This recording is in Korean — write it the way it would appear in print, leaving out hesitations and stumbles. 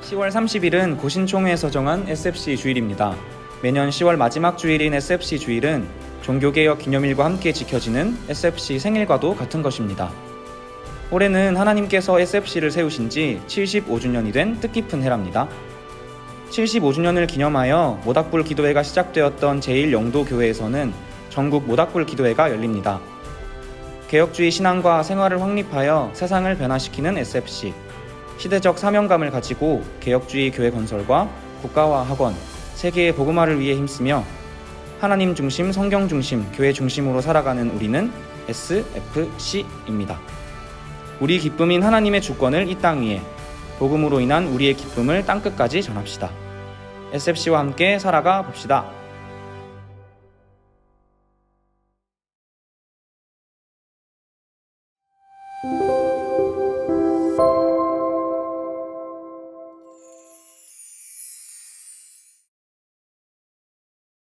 10월 30일은 고신총회에서 정한 SFC 주일입니다. 매년 10월 마지막 주일인 SFC 주일은 종교개혁 기념일과 함께 지켜지는 SFC 생일과도 같은 것입니다. 올해는 하나님께서 SFC를 세우신 지 75주년이 된 뜻깊은 해랍니다. 75주년을 기념하여 모닥불 기도회가 시작되었던 제1영도교회에서는 전국 모닥불 기도회가 열립니다. 개혁주의 신앙과 생활을 확립하여 세상을 변화시키는 SFC. 시대적 사명감을 가지고 개혁주의 교회 건설과 국가와 학원, 세계의 복음화를 위해 힘쓰며 하나님 중심, 성경 중심, 교회 중심으로 살아가는 우리는 SFC입니다. 우리 기쁨인 하나님의 주권을 이 땅 위에, 복음으로 인한 우리의 기쁨을 땅끝까지 전합시다. SFC와 함께 살아가 봅시다.